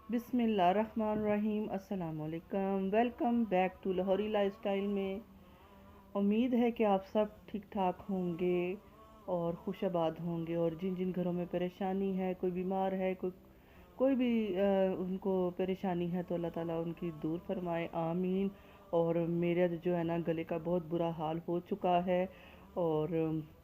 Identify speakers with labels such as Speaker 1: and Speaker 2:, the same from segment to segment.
Speaker 1: बिस्मिल्लाहिर्रहमानिर्रहीम। अस्सलाम वालेकुम। Welcome back to Lahori lifestyle में। उम्मीद है कि आप सब ठीक ठाक होंगे और खुशाबाद होंगे, और जिन जिन घरों में परेशानी है, कोई बीमार है, कोई भी उनको परेशानी है, तो अल्लाह ताला उनकी दूर फरमाए, आमीन। और मेरा जो है ना, गले का बहुत बुरा हाल हो चुका है और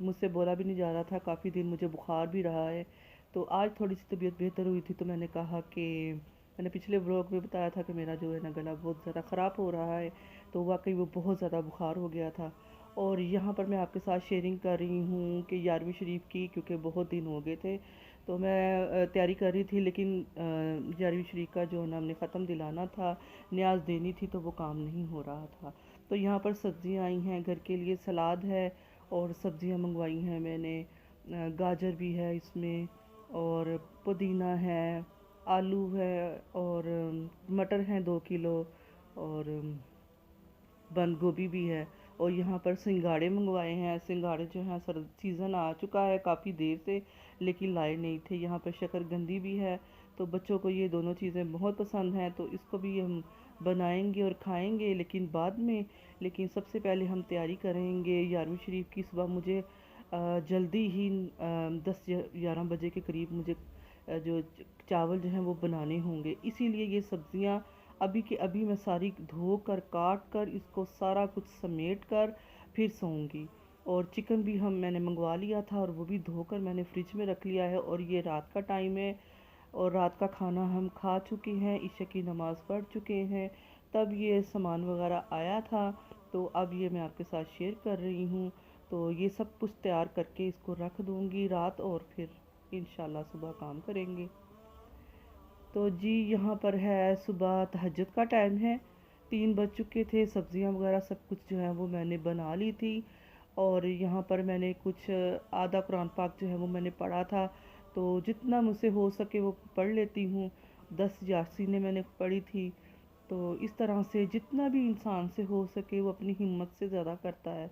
Speaker 1: मुझसे बोला भी नहीं जा रहा था। काफ़ी दिन मुझे बुखार भी रहा है। तो आज थोड़ी सी तबीयत बेहतर हुई थी, तो मैंने कहा कि मैंने पिछले व्लॉग में बताया था कि मेरा जो है ना गला बहुत ज़्यादा ख़राब हो रहा है। तो वाकई वो बहुत ज़्यादा बुखार हो गया था। और यहाँ पर मैं आपके साथ शेयरिंग कर रही हूँ कि 11वीं शरीफ की, क्योंकि बहुत दिन हो गए थे। तो मैं तैयारी कर रही थी, लेकिन 11वीं शरीफ का जो ना हमने ख़त्म दिलाना था, न्याज देनी थी, तो वो काम नहीं हो रहा था। तो यहाँ पर सब्ज़ियाँ आई हैं घर के लिए, सलाद है और सब्ज़ियाँ मंगवाई हैं मैंने। गाजर भी है इसमें, और पुदीना है, आलू है, और मटर हैं 2 किलो, और बंद गोभी भी है। और यहाँ पर सिंघाड़े मंगवाए हैं। सिंघाड़े जो हैं, सर सीज़न आ चुका है काफ़ी देर से, लेकिन लाए नहीं थे। यहाँ पर शकरकंदी भी है। तो बच्चों को ये दोनों चीज़ें बहुत पसंद हैं, तो इसको भी हम बनाएंगे और खाएंगे, लेकिन बाद में। लेकिन सबसे पहले हम तैयारी करेंगे 11वीं शरीफ की। सुबह मुझे जल्दी ही 10 या 11 बजे के करीब मुझे जो चावल जो हैं वो बनाने होंगे। इसीलिए ये सब्ज़ियाँ अभी के अभी मैं सारी धो कर काट कर इसको सारा कुछ समेट कर फिर सोऊंगी। और चिकन भी मैंने मंगवा लिया था, और वो भी धोकर मैंने फ्रिज में रख लिया है। और ये रात का टाइम है, और रात का खाना हम खा चुके हैं, ईशा की नमाज़ पढ़ चुके हैं, तब ये सामान वगैरह आया था। तो अब ये मैं आपके साथ शेयर कर रही हूँ। तो ये सब कुछ तैयार करके इसको रख दूँगी रात, और फिर इंशाल्लाह सुबह काम करेंगे। तो जी, यहाँ पर है सुबह तहज्जुद का टाइम है, 3 बज चुके थे। सब्जियाँ वगैरह सब कुछ जो है वो मैंने बना ली थी। और यहाँ पर मैंने कुछ आधा कुरान पाक जो है वो मैंने पढ़ा था। तो जितना मुझसे हो सके वो पढ़ लेती हूँ। 10 यासीनें मैंने पढ़ी थी। तो इस तरह से जितना भी इंसान से हो सके वो अपनी हिम्मत से ज़्यादा करता है।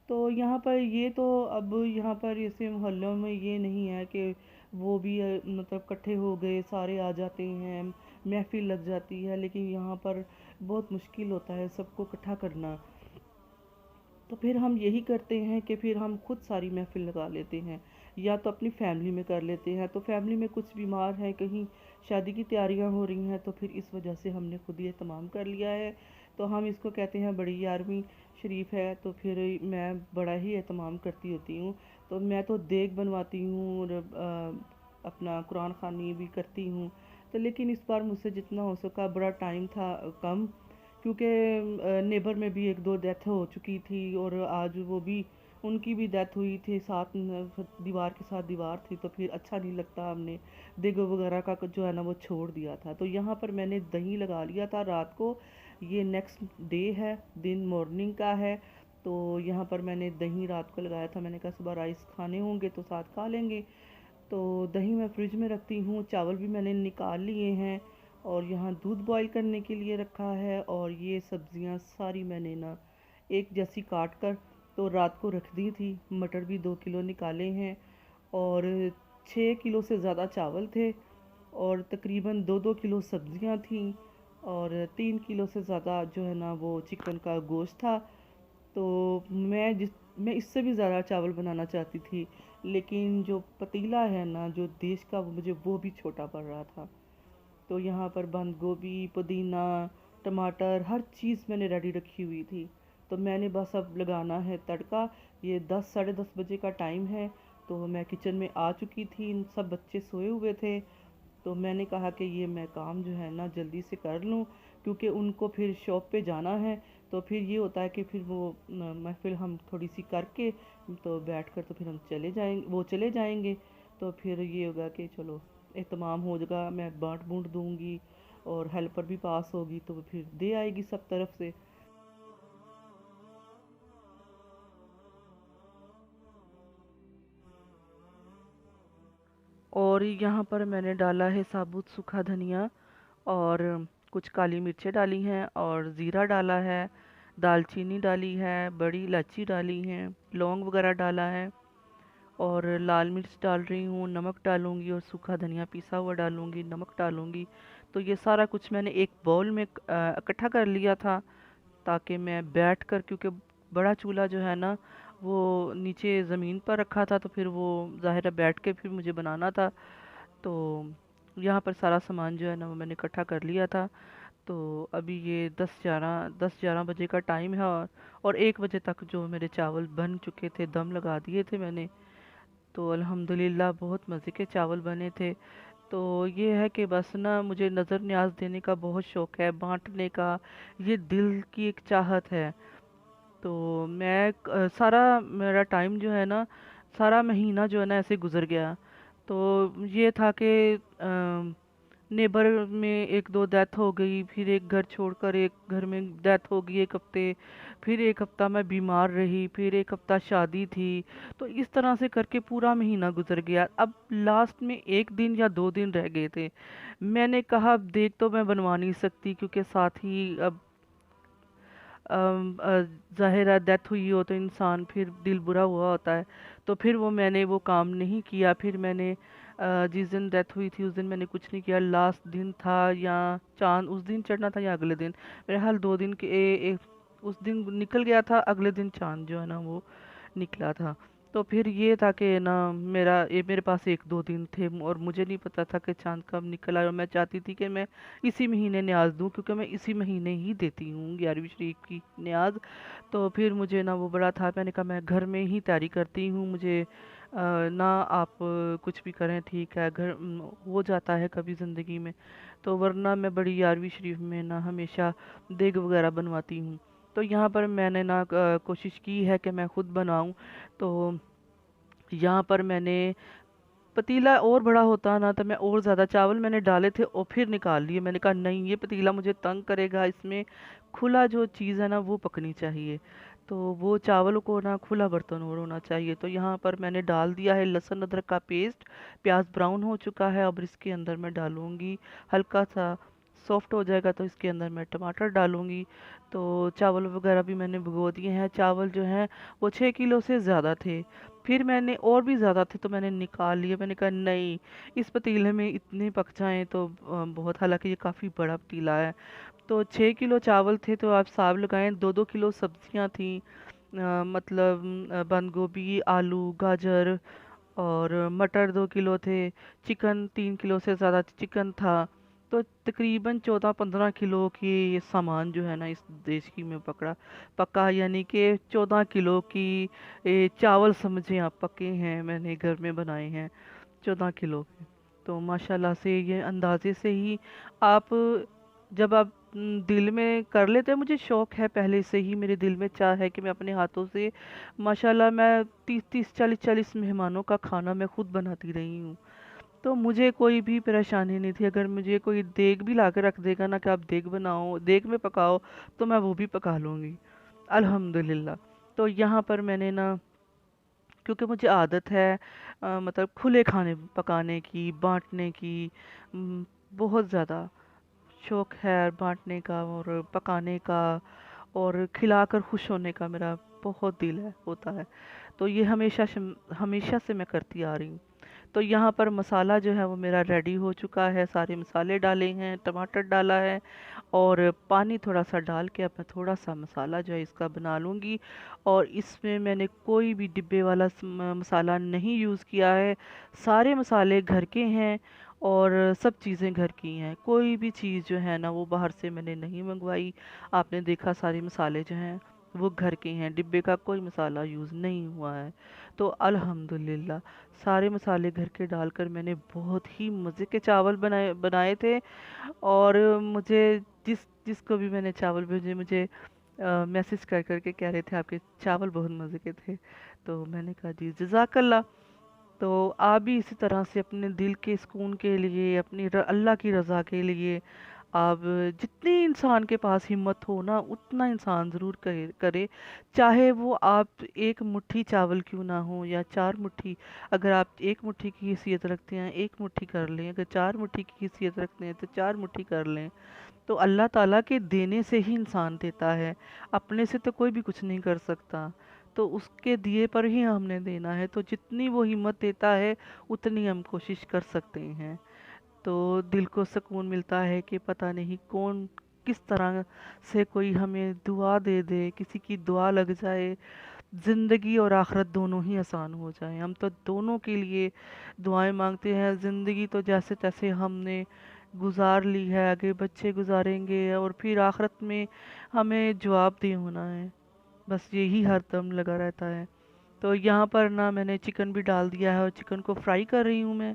Speaker 1: तो यहाँ पर ये तो अब यहाँ पर ऐसे मोहल्लों में ये नहीं है कि वो भी मतलब इकट्ठे हो गए, सारे आ जाते हैं, महफिल लग जाती है। लेकिन यहाँ पर बहुत मुश्किल होता है सबको इकट्ठा करना। तो फिर हम यही करते हैं कि फिर हम खुद सारी महफिल लगा लेते हैं, या तो अपनी फैमिली में कर लेते हैं। तो फैमिली में कुछ बीमार हैं, कहीं शादी की तैयारियां हो रही हैं, तो फिर इस वजह से हमने खुद ये तमाम कर लिया है। तो हम इसको कहते हैं बड़ी 11वीं शरीफ है, तो फिर मैं बड़ा ही एहतमाम करती होती हूँ। तो मैं तो देग बनवाती हूँ और अपना कुरान खानी भी करती हूँ। तो लेकिन इस बार मुझसे जितना हो सका, बड़ा टाइम था कम, क्योंकि नेबर में भी एक दो डेथ हो चुकी थी, और आज वो भी उनकी भी डेथ हुई थी, साथ दीवार के साथ दीवार थी। तो फिर अच्छा नहीं लगता, हमने देग वगैरह का जो है ना वो छोड़ दिया था। तो यहाँ पर मैंने दही लगा लिया था रात को। ये नेक्स्ट डे है, दिन मॉर्निंग का है। तो यहाँ पर मैंने दही रात को लगाया था। मैंने कहा सुबह राइस खाने होंगे तो साथ खा लेंगे। तो दही मैं फ्रिज में रखती हूँ। चावल भी मैंने निकाल लिए हैं, और यहाँ दूध बॉईल करने के लिए रखा है। और ये सब्जियाँ सारी मैंने ना एक जैसी काट कर तो रात को रख दी थी। मटर भी 2 किलो निकाले हैं, और 6 किलो से ज़्यादा चावल थे, और तकरीबन 2-2 किलो सब्जियां थीं, और 3 किलो से ज़्यादा जो है ना वो चिकन का गोश्त था। तो मैं इससे भी ज़्यादा चावल बनाना चाहती थी, लेकिन जो पतीला है ना जो देश का, वो भी छोटा पड़ रहा था। तो यहाँ पर बंद गोभी, पुदीना, टमाटर, हर चीज़ मैंने रेडी रखी हुई थी। तो मैंने बस अब लगाना है तड़का। ये 10 साढ़े 10 बजे का टाइम है। तो मैं किचन में आ चुकी थी, सब बच्चे सोए हुए थे। तो मैंने कहा कि ये मैं काम जो है ना जल्दी से कर लूँ, क्योंकि उनको फिर शॉप पे जाना है। तो फिर ये होता है कि फिर वो महफिल हम थोड़ी सी करके तो बैठ कर तो फिर हम चले जाएंगे, वो चले जाएंगे। तो फिर ये होगा कि चलो एहतमाम हो जाएगा, मैं बांट बूँट दूँगी, और हेल्पर भी पास होगी, तो वो फिर दे आएगी सब तरफ से। और यहाँ पर मैंने डाला है साबुत सूखा धनिया, और कुछ काली मिर्चें डाली हैं, और ज़ीरा डाला है, दालचीनी डाली है, बड़ी इलायची डाली है, लौंग वगैरह डाला है। और लाल मिर्च डाल रही हूँ, नमक डालूँगी और सूखा धनिया पिसा हुआ डालूँगी, नमक डालूँगी। तो ये सारा कुछ मैंने एक बाउल में इकट्ठा कर लिया था, ताकि मैं बैठ कर, क्योंकि बड़ा चूल्हा जो है ना वो नीचे ज़मीन पर रखा था, तो फिर वो ज़ाहिर है बैठ के फिर मुझे बनाना था। तो यहाँ पर सारा सामान जो है ना वो मैंने इकट्ठा कर लिया था। तो अभी ये 10-11 बजे का टाइम है, और 1 बजे तक जो मेरे चावल बन चुके थे, दम लगा दिए थे मैंने। तो अल्हम्दुलिल्लाह बहुत मज़े के चावल बने थे। तो ये है कि बस ना मुझे नज़र न्याज देने का बहुत शौक़ है, बांटने का, ये दिल की एक चाहत है। तो मैं सारा मेरा टाइम जो है ना, सारा महीना जो है ना ऐसे गुजर गया। तो ये था कि नेबर में एक दो डेथ हो गई, फिर एक घर छोड़कर एक घर में डेथ हो गई 1 हफ्ते, फिर 1 हफ्ता मैं बीमार रही, फिर 1 हफ्ता शादी थी। तो इस तरह से करके पूरा महीना गुजर गया। अब लास्ट में 1 दिन या 2 दिन रह गए थे। मैंने कहा अब देख तो मैं बनवा नहीं सकती, क्योंकि साथ ही अब ज़ाहिर है डेथ हुई हो तो इंसान फिर दिल बुरा हुआ होता है। तो फिर मैंने वो काम नहीं किया। फिर मैंने जिस दिन डेथ हुई थी उस दिन मैंने कुछ नहीं किया। लास्ट दिन था, या चाँद उस दिन चढ़ना था या अगले दिन, मेरे हाल 2 दिन के उस दिन निकल गया था, अगले दिन चाँद जो है ना वो निकला था। तो फिर ये था कि ना मेरे पास 1-2 दिन थे, और मुझे नहीं पता था कि चाँद कब निकल आए, और मैं चाहती थी कि मैं इसी महीने न्याज़ दूँ, क्योंकि मैं इसी महीने ही देती हूँ 11वीं शरीफ की न्याज़। तो फिर मुझे ना वो बड़ा था, मैंने कहा मैं घर में ही तैयारी करती हूँ, मुझे ना आप कुछ भी करें ठीक है, घर हो जाता है कभी ज़िंदगी में। तो वरना मैं बड़ी 11वीं शरीफ में ना हमेशा देग वगैरह बनवाती हूँ। तो यहाँ पर मैंने ना कोशिश की है कि मैं खुद बनाऊँ। तो यहाँ पर मैंने पतीला और बड़ा होता ना तो मैं और ज़्यादा चावल मैंने डाले थे और फिर निकाल लिए। मैंने कहा नहीं, ये पतीला मुझे तंग करेगा, इसमें खुला जो चीज़ है ना वो पकनी चाहिए। तो वो चावल को ना खुला बर्तन और होना चाहिए। तो यहाँ पर मैंने डाल दिया है लहसुन अदरक का पेस्ट। प्याज ब्राउन हो चुका है, अब इसके अंदर मैं डालूंगी, हल्का सा सॉफ्ट हो जाएगा तो इसके अंदर मैं टमाटर डालूंगी। तो चावल वगैरह भी मैंने भिगो दिए हैं। चावल जो हैं वो 6 किलो से ज़्यादा थे, फिर मैंने और भी ज़्यादा थे तो मैंने निकाल लिए। मैंने कहा नहीं, इस पतीले में इतने पक जाएं तो बहुत, हालांकि ये काफ़ी बड़ा पतीला है। तो 6 किलो चावल थे, तो आप हिसाब लगाएं 2-2 किलो सब्जियां थी, मतलब बंद गोभी, आलू, गाजर और मटर 2 किलो थे। चिकन 3 किलो से ज़्यादा चिकन था। तो तकरीबन 14-15 किलो की ये सामान जो है ना इस देश की में पका, यानी कि 14 किलो की चावल समझें आप पके हैं, मैंने घर में बनाए हैं 14 किलो के। तो माशाल्लाह से ये अंदाजे से ही आप, जब आप दिल में कर लेते हैं, मुझे शौक है पहले से ही, मेरे दिल में चाह है कि मैं अपने हाथों से माशाल्लाह मैं 30-30 40-40 मेहमानों का खाना मैं खुद बनाती रही हूँ। तो मुझे कोई भी परेशानी नहीं थी। अगर मुझे कोई देग भी ला के रख देगा ना कि आप देग बनाओ, देग में पकाओ, तो मैं वो भी पका लूँगी अल्हम्दुलिल्लाह। तो यहाँ पर मैंने ना, क्योंकि मुझे आदत है मतलब खुले खाने पकाने की, बांटने की, बहुत ज़्यादा शौक है बांटने का और पकाने का, और खिलाकर खुश होने का मेरा बहुत दिल है होता है। तो ये हमेशा से मैं करती आ रही हूँ। तो यहाँ पर मसाला जो है वो मेरा रेडी हो चुका है, सारे मसाले डाले हैं, टमाटर डाला है, और पानी थोड़ा सा डाल के अब मैं थोड़ा सा मसाला जो है इसका बना लूँगी। और इसमें मैंने कोई भी डिब्बे वाला मसाला नहीं यूज़ किया है। सारे मसाले घर के हैं और सब चीज़ें घर की हैं। कोई भी चीज़ जो है ना वो बाहर से मैंने नहीं मंगवाई। आपने देखा सारे मसाले जो हैं वो घर के हैं, डिब्बे का कोई मसाला यूज़ नहीं हुआ है। तो अल्हम्दुलिल्लाह सारे मसाले घर के डालकर मैंने बहुत ही मज़े के चावल बनाए बनाए थे। और मुझे जिसको भी मैंने चावल भेजे, मुझे मैसेज कर कर के कह रहे थे आपके चावल बहुत मज़े के थे। तो मैंने कहा जी जज़ाकल्ला। तो आप भी इसी तरह से अपने दिल के सुकून के लिए, अपनी अल्लाह की रज़ा के लिए, आप जितनी इंसान के पास हिम्मत हो ना उतना इंसान ज़रूर करे। चाहे वो आप एक मुट्ठी चावल क्यों ना हो या 4 मुट्ठी, अगर आप 1 मुट्ठी की हैसियत रखते हैं 1 मुट्ठी कर लें, अगर 4 मुट्ठी की हैसियत रखते हैं तो 4 मुट्ठी कर लें। तो अल्लाह ताला के देने से ही इंसान देता है, अपने से तो कोई भी कुछ नहीं कर सकता। तो उसके दिए पर ही हमने देना है। तो जितनी वो हिम्मत देता है उतनी हम कोशिश कर सकते हैं। तो दिल को सुकून मिलता है कि पता नहीं कौन किस तरह से कोई हमें दुआ दे दे, किसी की दुआ लग जाए, ज़िंदगी और आखिरत दोनों ही आसान हो जाए। हम तो दोनों के लिए दुआएं मांगते हैं। ज़िंदगी तो जैसे तैसे हमने गुजार ली है, आगे बच्चे गुजारेंगे और फिर आखिरत में हमें जवाबदेह होना है। बस यही हर दम लगा रहता है। तो यहाँ पर ना मैंने चिकन भी डाल दिया है और चिकन को फ्राई कर रही हूँ मैं।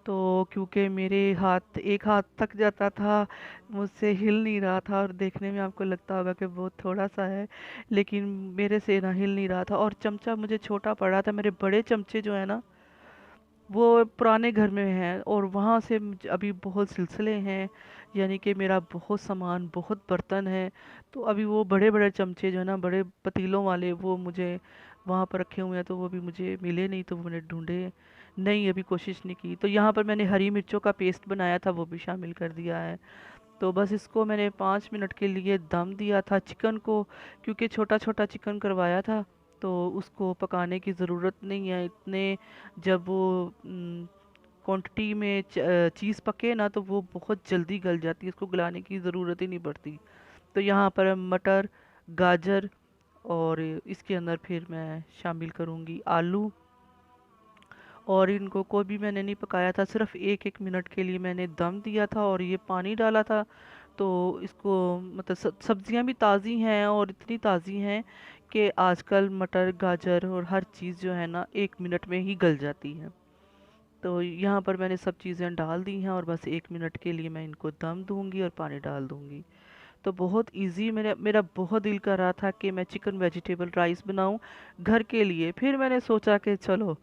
Speaker 1: तो क्योंकि मेरे हाथ एक हाथ थक जाता था, मुझसे हिल नहीं रहा था, और देखने में आपको लगता होगा कि बहुत थोड़ा सा है, लेकिन मेरे से ना हिल नहीं रहा था। और चमचा मुझे छोटा पड़ा था। मेरे बड़े चमचे जो है ना वो पुराने घर में हैं और वहाँ से अभी बहुत सिलसिले हैं, यानी कि मेरा बहुत सामान, बहुत बर्तन है। तो अभी वो बड़े बड़े चमचे जो है ना, बड़े पतीलों वाले, वो मुझे वहाँ पर रखे हुए हैं। तो वो भी मुझे मिले नहीं, तो वो मैंने ढूंढे नहीं, अभी कोशिश नहीं की। तो यहाँ पर मैंने हरी मिर्चों का पेस्ट बनाया था, वो भी शामिल कर दिया है। तो बस इसको मैंने 5 मिनट के लिए दम दिया था चिकन को, क्योंकि छोटा छोटा चिकन करवाया था। तो उसको पकाने की ज़रूरत नहीं है इतने। जब वो क्वांटिटी में चीज़ पके ना, तो वो बहुत जल्दी गल जाती है, इसको गलाने की ज़रूरत ही नहीं पड़ती। तो यहाँ पर मटर, गाजर, और इसके अंदर फिर मैं शामिल करूँगी आलू। और इनको कोई भी मैंने नहीं पकाया था, सिर्फ एक एक मिनट के लिए मैंने दम दिया था और ये पानी डाला था। तो इसको मतलब सब्जियां भी ताज़ी हैं, और इतनी ताज़ी हैं कि आजकल मटर, गाजर और हर चीज़ जो है ना 1 मिनट में ही गल जाती है। तो यहाँ पर मैंने सब चीज़ें डाल दी हैं और बस 1 मिनट के लिए मैं इनको दम दूंगी और पानी डाल दूंगी। तो बहुत इजी, मेरा मेरा बहुत दिल कर रहा था कि मैं चिकन वेजिटेबल राइस बनाऊं घर के लिए। फिर मैंने सोचा कि चलो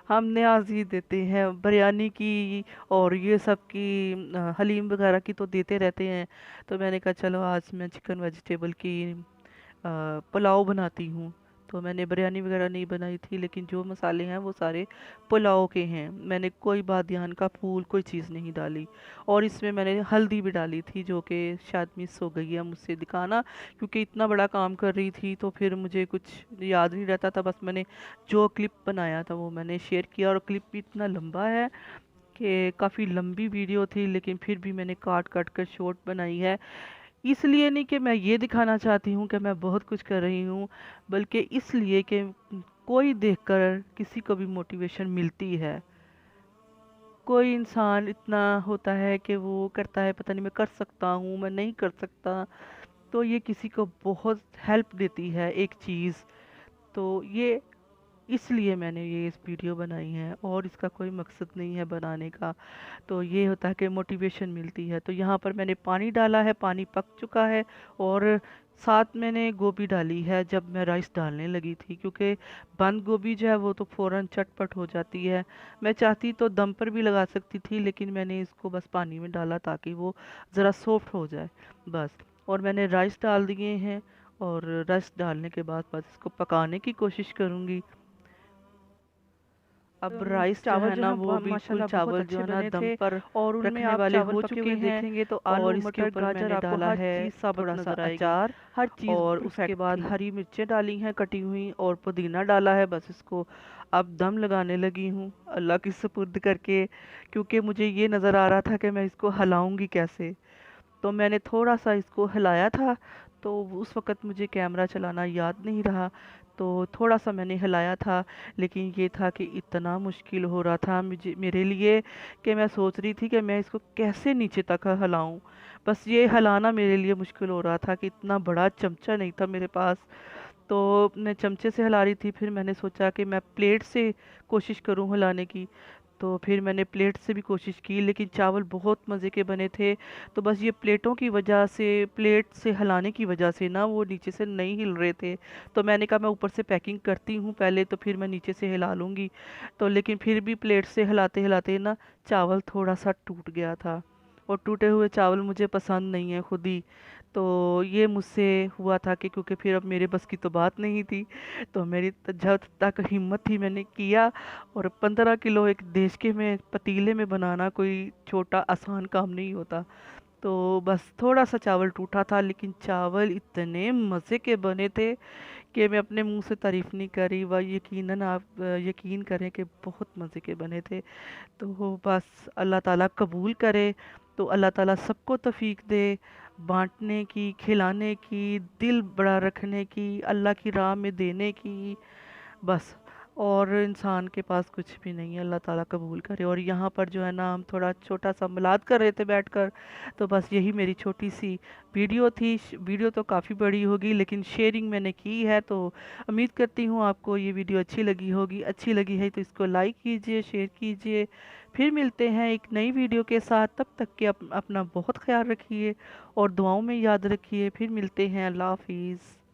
Speaker 1: हम न्याज ही देते हैं बिरयानी की और ये सब की, हलीम वगैरह की तो देते रहते हैं। तो मैंने कहा चलो आज मैं चिकन वेजिटेबल की पुलाव बनाती हूँ। तो मैंने बिरयानी वगैरह नहीं बनाई थी, लेकिन जो मसाले हैं वो सारे पुलाव के हैं। मैंने कोई बादियान का फूल, कोई चीज़ नहीं डाली। और इसमें मैंने हल्दी भी डाली थी, जो कि शायद मिस हो गई है मुझसे दिखाना, क्योंकि इतना बड़ा काम कर रही थी तो फिर मुझे कुछ याद नहीं रहता था। बस मैंने जो क्लिप बनाया था वो मैंने शेयर किया, और क्लिप भी इतना लंबा है कि काफ़ी लंबी वीडियो थी, लेकिन फिर भी मैंने काट काट कर शॉर्ट बनाई है। इसलिए नहीं कि मैं ये दिखाना चाहती हूँ कि मैं बहुत कुछ कर रही हूँ, बल्कि इसलिए कि कोई देखकर किसी को भी मोटिवेशन मिलती है। कोई इंसान इतना होता है कि वो करता है, पता नहीं मैं कर सकता हूँ, मैं नहीं कर सकता, तो ये किसी को बहुत हेल्प देती है एक चीज़। तो ये इसलिए मैंने ये इस वीडियो बनाई है, और इसका कोई मकसद नहीं है बनाने का। तो ये होता है कि मोटिवेशन मिलती है। तो यहाँ पर मैंने पानी डाला है, पानी पक चुका है, और साथ मैंने गोभी डाली है जब मैं राइस डालने लगी थी, क्योंकि बंद गोभी जो है वो तो फ़ौरन चटपट हो जाती है। मैं चाहती तो दम पर भी लगा सकती थी, लेकिन मैंने इसको बस पानी में डाला ताकि वो ज़रा सॉफ्ट हो जाए बस। और मैंने राइस डाल दिए हैं, और राइस डालने के बाद बस इसको पकाने की कोशिश करूँगी। अब राइस जो
Speaker 2: चावल
Speaker 1: है
Speaker 2: जो
Speaker 1: ना
Speaker 2: है
Speaker 1: वो बिल्कुल
Speaker 2: माशाल्लाह बहुत
Speaker 1: चावल जो
Speaker 2: अच्छे
Speaker 1: है ना
Speaker 2: बने
Speaker 1: दम
Speaker 2: थे।
Speaker 1: पर
Speaker 2: और उनमें
Speaker 1: रखने
Speaker 2: आप
Speaker 1: वाले
Speaker 2: चावल
Speaker 1: हो
Speaker 2: पके
Speaker 1: चुके
Speaker 2: हुए
Speaker 1: हैं।
Speaker 2: देखेंगे तो
Speaker 1: और
Speaker 2: आलू,
Speaker 1: इसके
Speaker 2: मटर,
Speaker 1: ऊपर
Speaker 2: गाजर
Speaker 1: मैंने
Speaker 2: आपको
Speaker 1: डाला
Speaker 2: हर
Speaker 1: है
Speaker 2: चीज़ साबुत
Speaker 1: थोड़ा सा
Speaker 2: नज़र आएगी।
Speaker 1: अचार,
Speaker 2: हर चीज़
Speaker 1: और उसके
Speaker 2: परफेक्ट
Speaker 1: बाद
Speaker 2: थी।
Speaker 1: हरी मिर्चें डाली हैं कटी हुई, और पुदीना डाला है। बस इसको अब दम लगाने लगी हूँ अल्लाह की सुपुर्द करके, क्योंकि मुझे ये नज़र आ रहा था कि मैं इसको हिलाऊंगी कैसे। तो मैंने थोड़ा सा इसको हिलाया था, तो उस वक़्त मुझे कैमरा चलाना याद नहीं रहा, तो थोड़ा सा मैंने हिलाया था। लेकिन ये था कि इतना मुश्किल हो रहा था मुझे, मेरे लिए, कि मैं सोच रही थी कि मैं इसको कैसे नीचे तक हिलाऊं। बस ये हिलाना मेरे लिए मुश्किल हो रहा था कि इतना बड़ा चमचा नहीं था मेरे पास। तो मैं चमचे से हिला रही थी, फिर मैंने सोचा कि मैं प्लेट से कोशिश करूं हिलाने की। तो फिर मैंने प्लेट से भी कोशिश की, लेकिन चावल बहुत मज़े के बने थे। तो बस ये प्लेटों की वजह से, प्लेट से हिलाने की वजह से ना वो नीचे से नहीं हिल रहे थे। तो मैंने कहा मैं ऊपर से पैकिंग करती हूँ पहले, तो फिर मैं नीचे से हिला लूँगी। तो लेकिन फिर भी प्लेट से हिलाते हिलाते ना चावल थोड़ा सा टूट गया था, और टूटे हुए चावल मुझे पसंद नहीं है खुद ही। तो ये मुझसे हुआ था कि क्योंकि फिर अब मेरे बस की तो बात नहीं थी, तो मेरी जब तक हिम्मत थी मैंने किया। और 15 किलो एक देश के में पतीले में बनाना कोई छोटा आसान काम नहीं होता। तो बस थोड़ा सा चावल टूटा था, लेकिन चावल इतने मज़े के बने थे कि मैं अपने मुंह से तारीफ़ नहीं कर रही, वह यकीनन आप यकीन करें कि बहुत मज़े के बने थे। तो बस अल्लाह ताला कबूल करे, तो अल्लाह ताला सबको तौफीक दे बांटने की, खिलाने की, दिल बड़ा रखने की, अल्लाह की राह में देने की, बस। और इंसान के पास कुछ भी नहीं है, अल्लाह ताला कबूल करे। और यहाँ पर जो है ना, हम थोड़ा छोटा सा मिलाद कर रहे थे बैठकर, तो बस यही मेरी छोटी सी वीडियो थी। वीडियो तो काफ़ी बड़ी होगी, लेकिन शेयरिंग मैंने की है, तो उम्मीद करती हूँ आपको ये वीडियो अच्छी लगी होगी। अच्छी लगी है तो इसको लाइक कीजिए, शेयर कीजिए। फिर मिलते हैं एक नई वीडियो के साथ, तब तक के अपना बहुत ख्याल रखिए और दुआओं में याद रखिए। फिर मिलते हैं, अल्लाह हाफिज़।